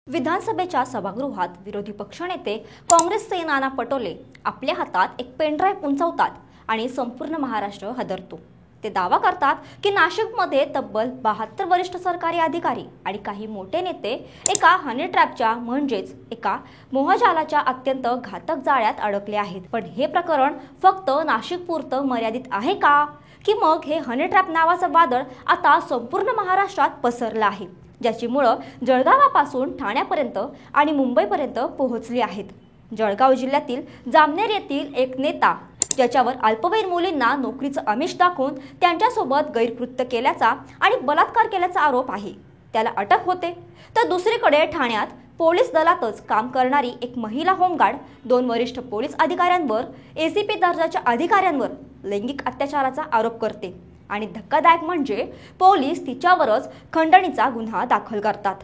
विधानसभेच्या सभागृहात विरोधी पक्षनेते काँग्रेसचे नाना पटोले आपल्या हातात एक पेनड्राईव्ह उंचावतात आणि संपूर्ण महाराष्ट्र हादरतो। ते दावा करतात की नाशिकमध्ये तब्बल 72 वरिष्ठ सरकारी अधिकारी आणि काही मोठे नेते एका हनी ट्रॅपच्या म्हणजेच एका मोहजालाच्या अत्यंत घातक जाळ्यात अडकले आहेत। पण हे प्रकरण फक्त नाशिकपुरतं मर्यादित आहे का, की मग हे हनी ट्रॅप नावाचं वादळ आता संपूर्ण महाराष्ट्रात पसरलं आहे, ज्याची मुळं जळगावापासून ठाण्यापर्यंत आणि मुंबईपर्यंत पोहोचली आहेत। जळगाव जिल्ह्यातील जामनेर येथील एक नेता ज्याच्यावर अल्पवयीन मुलींना नोकरीचं आमिष दाखवून त्यांच्यासोबत गैरकृत्य केल्याचा आणि बलात्कार केल्याचा आरोप आहे, त्याला अटक होते। तर दुसरीकडे ठाण्यात पोलीस दलातच काम करणारी एक महिला होमगार्ड 2 वरिष्ठ पोलीस अधिकाऱ्यांवर एसीपी दर्जाच्या अधिकाऱ्यांवर लैंगिक अत्याचाराचा आरोप करते आणि धक्कादायक म्हणजे पोलीस तिच्यावरच खंडणीचा गुन्हा दाखल करतात।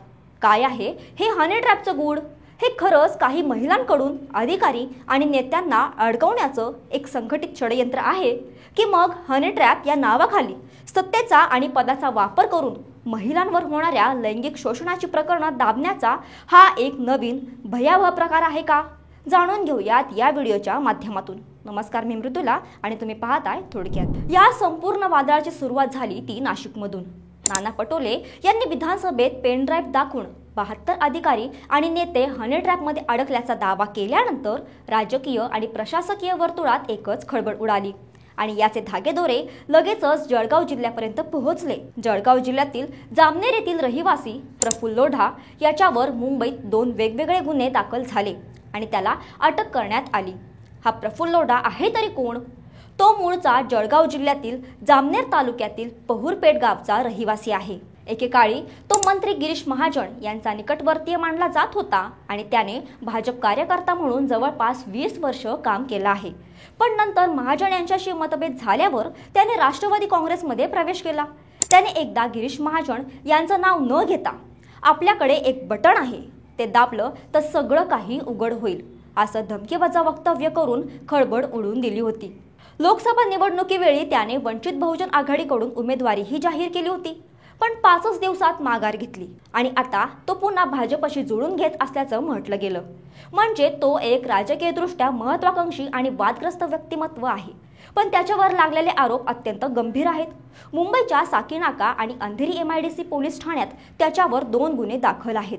काय आहे हे हनी ट्रॅपचं गूढ? हे खरंच काही महिलांकडून अधिकारी आणि नेत्यांना अडकवण्याचं एक संघटित षडयंत्र आहे, की मग हनी ट्रॅप या नावाखाली सत्तेचा आणि पदाचा वापर करून महिलांवर होणाऱ्या लैंगिक शोषणाची प्रकरणं दाबण्याचा हा एक नवीन भयावह प्रकार आहे का? जाणून घेऊयात या व्हिडिओच्या माध्यमातून। नमस्कार, मी मृदुला आणि तुम्ही पाहताय थोडक्यात। या संपूर्ण वादळाची सुरुवात झाली ती नाशिकमधून। नाना पटोले यांनी विधानसभेत पेनड्राईव्ह दाखवून 72 अधिकारी आणि नेते हनी ट्रॅपमध्ये अडकल्याचा दावा केल्यानंतर राजकीय आणि प्रशासकीय वर्तुळात एकच खळबळ उडाली आणि याचे धागेदोरे लगेचच जळगाव जिल्ह्यापर्यंत पोहोचले। जळगाव जिल्ह्यातील जामनेर येथील रहिवासी प्रफुल्ल लोढा याच्यावर मुंबईत 2 वेगवेगळे गुन्हे दाखल झाले आणि त्याला अटक करण्यात आली। हा प्रफुल्ल लोढा आहे तरी कोण? तो मूळचा जळगाव जिल्ह्यातील जामनेर तालुक्यातील पहुरपेठ गावचा रहिवासी आहे। एकेकाळी तो मंत्री गिरीश महाजन यांचा निकटवर्तीय मानला जात होता आणि त्याने भाजप कार्यकर्ता म्हणून जवळपास 20 वर्ष काम केलं आहे। पण नंतर महाजन यांच्याशी मतभेद झाल्यावर त्याने राष्ट्रवादी काँग्रेसमध्ये प्रवेश केला। त्याने एकदा गिरीश महाजन यांचं नाव न घेता आपल्याकडे एक बटन आहे, ते दाबलं तर सगळं काही उघड होईल असं धमकीवजा वक्तव्य करून खळबळ उडवून दिली होती। लोकसभा निवडणुकीवेळी त्याने वंचित बहुजन आघाडीकडून उमेदवारीही जाहीर केली होती, पण 5 दिवसात माघार घेतली आणि आता तो पुन्हा भाजपशी जुळून घेत असल्याचं म्हटलं गेलं। म्हणजे तो एक राजकीयदृष्ट्या महत्त्वाकांक्षी आणि वादग्रस्त व्यक्तिमत्व आहे, पण त्याच्यावर लागलेले आरोप अत्यंत गंभीर आहेत। मुंबईच्या साकीनाका आणि अंधेरी MIDC पोलीस ठाण्यात त्याच्यावर 2 गुन्हे दाखल आहेत।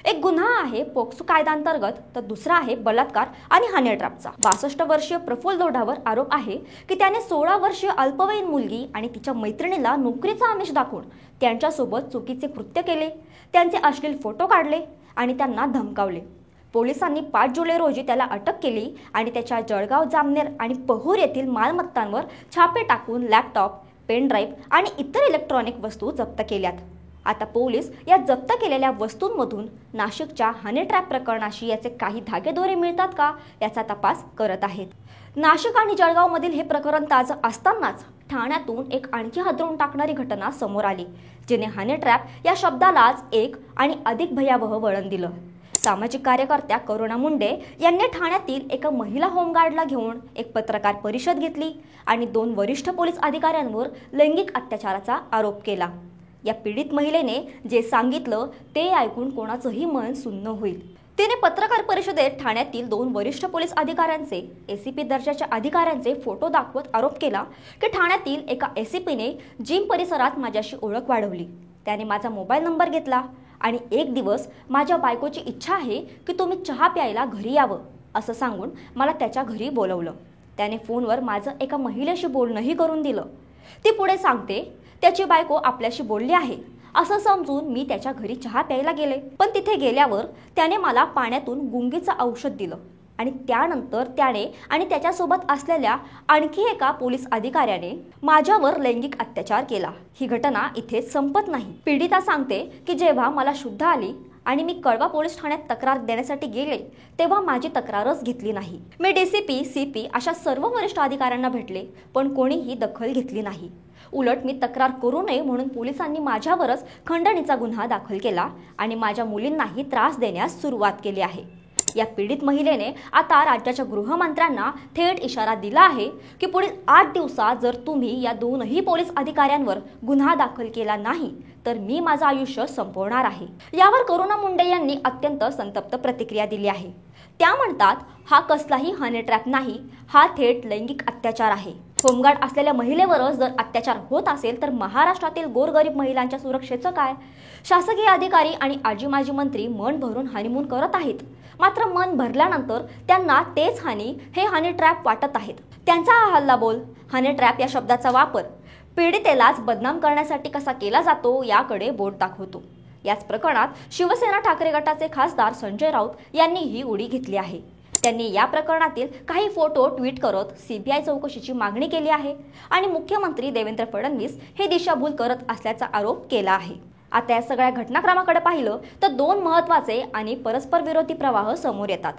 एक गुन्हा आहे पोक्सो कायद्याअंतर्गत, तर दुसरा आहे बलात्कार आणि हनी ट्रॅपचा। 62 वर्षीय प्रफुल्ल लोढावर आरोप आहे की त्याने 16 वर्षीय अल्पवयीन मुलगी आणि तिच्या मैत्रिणीला नोकरीचा आमिष दाखवून त्यांच्यासोबत चुकीचे कृत्य केले, त्यांचे अश्लील फोटो काढले आणि त्यांना धमकावले। पोलिसांनी 5 जुलै रोजी त्याला अटक केली आणि त्याच्या जळगाव, जामनेर आणि पहूर येथील मालमत्तांवर छापे टाकून लॅपटॉप, पेनड्राईव्ह आणि इतर इलेक्ट्रॉनिक वस्तू जप्त केल्यात। आता पोलीस या जप्त केलेल्या वस्तूंमधून नाशिकच्या हनी ट्रॅप प्रकरणाशी याचे काही धागेदोरे मिळतात का याचा तपास करत आहेत। नाशिक आणि जळगावमधील हे प्रकरण ताजं असतानाच ठाण्यातून एक आणखी हादरवून टाकणारी घटना समोर आली, जिने हनी ट्रॅप या शब्दालाच एक आणि अधिक भयावह वळण दिलं। सामाजिक कार्यकर्त्या करुणा मुंडे यांनी ठाण्यातील एका महिला होमगार्डला घेऊन एक पत्रकार परिषद घेतली आणि 2 वरिष्ठ पोलीस अधिकाऱ्यांवर लैंगिक अत्याचाराचा आरोप केला। या पीडित महिलेने जे सांगितलं ते ऐकून कोणाचंही मन सुन्न होईल। तिने पत्रकार परिषदेत ठाण्यातील 2 वरिष्ठ पोलीस अधिकाऱ्यांचे, एसीपी दर्जाच्या अधिकाऱ्यांचे फोटो दाखवत आरोप केला की ठाण्यातील एका एसीपीने जिम परिसरात माझ्याशी ओळख वाढवली, त्याने माझा मोबाईल नंबर घेतला आणि एक दिवस माझ्या बायकोची इच्छा आहे की तुम्ही चहा प्यायला घरी यावं असं सांगून मला त्याच्या घरी बोलवलं। त्याने फोनवर माझं एका महिलेशी बोलणंही करून दिलं। ती पुढे सांगते, त्याची बायको आपल्याशी बोलली आहे असं समजून मी त्याच्या घरी चहा प्यायला गेले, पण तिथे गेल्यावर त्याने मला पाण्यातून गुंगीचं औषध दिलं आणि त्यानंतर त्याने आणि त्याच्यासोबत असलेल्या आणखी एका पोलीस अधिकाऱ्याने माझ्यावर लैंगिक अत्याचार केला। ही घटना इथेच संपत नाही। पीडिता सांगते की जेव्हा मला शुद्ध आली आणि मी कळवा पोलीस ठाण्यात तक्रार देण्यासाठी गेले तेव्हा माझी तक्रारच घेतली नाही। मी DCP, CP अशा सर्व वरिष्ठ अधिकाऱ्यांना भेटले, पण कोणीही दखल घेतली नाही। उलट मी तक्रार करू नये म्हणून पोलिसांनी माझ्यावरच खंडणीचा गुन्हा दाखल केला आणि माझ्या मुलींनाही त्रास देण्यास सुरुवात केली आहे। या पीडित महिलेने आता राज्याच्या गृहमंत्र्यांना थेट इशारा दिला आहे की पुढील 8 दिवसात जर तुम्ही या दोनही पोलीस अधिकाऱ्यांवर गुन्हा दाखल केला नाही तर मी माझं आयुष्य संपवणार आहे। यावर करुणा मुंडे यांनी अत्यंत संतप्त प्रतिक्रिया दिली आहे। त्या म्हणतात, हा कसलाही हनी ट्रॅप नाही, हा थेट लैंगिक अत्याचार आहे। होमगार्ड असलेल्या महिलेवरच जर अत्याचार होत असेल तर महाराष्ट्रातील गोरगरीब महिलांच्या सुरक्षेचं काय? शासकीय अधिकारी आणि आजी माजी मंत्री मन भरून हनीमून करत आहेत, मात्र मन भरल्यानंतर त्यांना तेच हे हनी ट्रॅप वाटत आहेत। त्यांचा हा हल्लाबोल हनी ट्रॅप या शब्दाचा वापर पीडितेलाच बदनाम करण्यासाठी कसा केला जातो याकडे बोट दाखवतो। याच प्रकरणात शिवसेना ठाकरे गटाचे खासदार संजय राऊत यांनी ही उडी घेतली आहे। त्यांनी या प्रकरणातील काही फोटो ट्विट करत सीबीआय चौकशीची मागणी केली आहे आणि मुख्यमंत्री देवेंद्र फडणवीस हे दिशाभूल करत असल्याचा आरोप केला आहे। आता या सगळ्या घटनाक्रमाकडे पाहिलं तर दोन महत्त्वाचे आणि परस्पर विरोधी प्रवाह समोर येतात।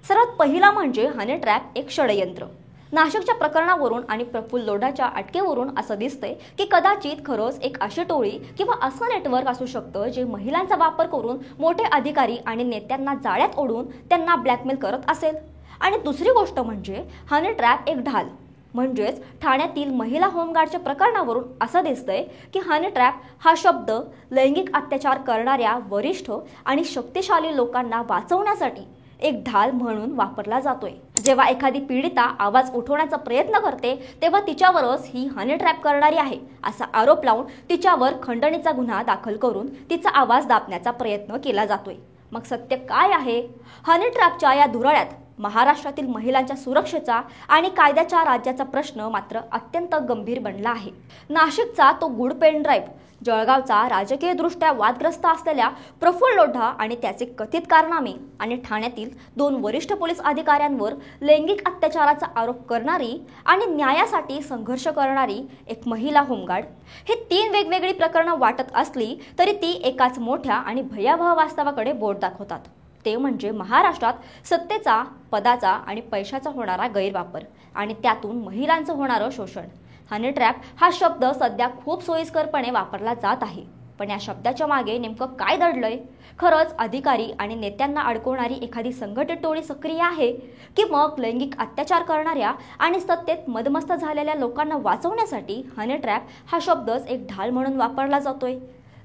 सर्वात पहिला म्हणजे हनी ट्रॅप एक षडयंत्र। नाशिकच्या प्रकरणावरून आणि प्रफुल्ल लोढाच्या अटकेवरून असं दिसतंय की कदाचित खरंच एक अशी टोळी किंवा असं नेटवर्क असू शकतं जे महिलांचा वापर करून मोठे अधिकारी आणि नेत्यांना जाळ्यात ओढून त्यांना ब्लॅकमेल करत असेल। आणि दुसरी गोष्ट म्हणजे हनी ट्रॅप एक ढाल, म्हणजेच ठाण्यातील महिला होमगार्डच्या प्रकरणावरून असं दिसतंय की हनी ट्रॅप हा शब्द लैंगिक अत्याचार करणाऱ्या वरिष्ठ आणि शक्तिशाली लोकांना वाचवण्यासाठी एक ढाल म्हणून वापरला जातोय। जेव्हा एखादी पीडिता आवाज उठवण्याचा प्रयत्न करते तेव्हा तिच्यावरच ही हनी ट्रॅप करणारी आहे असा आरोप लावून तिच्यावर खंडणीचा गुन्हा दाखल करून तिचा आवाज दाबण्याचा प्रयत्न केला जातोय। मग सत्य काय आहे? हनी ट्रॅपच्या या धुराळ्यात महाराष्ट्रातील महिलांच्या सुरक्षेचा आणि कायद्याच्या राज्याचा प्रश्न मात्र अत्यंत गंभीर बनला आहे। नाशिकचा तो गुड पेन ड्राईव्ह, जळगावचा राजकीयदृष्ट्या वादग्रस्त असलेल्या प्रफुल्ल लोढा आणि त्याचे कथित कारनामे आणि ठाण्यातील 2 वरिष्ठ पोलीस अधिकाऱ्यांवर लैंगिक अत्याचाराचा आरोप करणारी आणि न्यायासाठी संघर्ष करणारी एक महिला होमगार्ड, हे 3 वेगवेगळी प्रकरणं वाटत असली तरी ती एकाच मोठ्या आणि भयावह वास्तवाकडे बोट दाखवतात। ते म्हणजे महाराष्ट्रात सत्तेचा, पदाचा आणि पैशाचा होणारा गैरवापर आणि त्यातून महिलांचं होणारं शोषण। हनी ट्रॅप हा शब्द सध्या खूप सोयीस्करपणे वापरला जात आहे, पण या शब्दाच्या मागे नेमकं काय दडलंय? खरंच अधिकारी आणि नेत्यांना अडकवणारी एखादी संघटित टोळी सक्रिय आहे की मग लैंगिक अत्याचार करणाऱ्या आणि सत्तेत मदमस्त झालेल्या लोकांना वाचवण्यासाठी हनी ट्रॅप हा शब्दच एक ढाल म्हणून वापरला जातोय?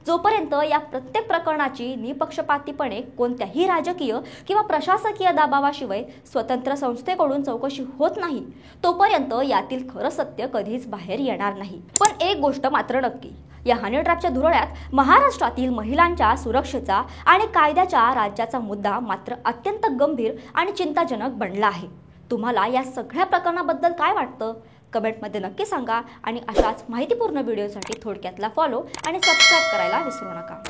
जोपर्यंत या प्रत्येक प्रकरणाची निपक्षपातीपणे कोणत्याही राजकीय किंवा प्रशासकीय दबावाशिवाय स्वतंत्र संस्थेकडून चौकशी होत नाही तोपर्यंत यातील खरं सत्य कधीच बाहेर येणार नाही। पण एक गोष्ट मात्र नक्की, या हनी ट्रॅपच्या धुराळ्यात महाराष्ट्रातील महिलांच्या सुरक्षेचा आणि कायद्याच्या राज्याचा मुद्दा मात्र अत्यंत गंभीर आणि चिंताजनक बनला आहे। तुम्हाला या सगळ्या प्रकरणाबद्दल काय वाटतं? कमेंटमध्ये नक्की सांगा आणि अशाच माहितीपूर्ण व्हिडिओसाठी थोडक्यातला फॉलो आणि सबस्क्राईब करायला विसरू नका।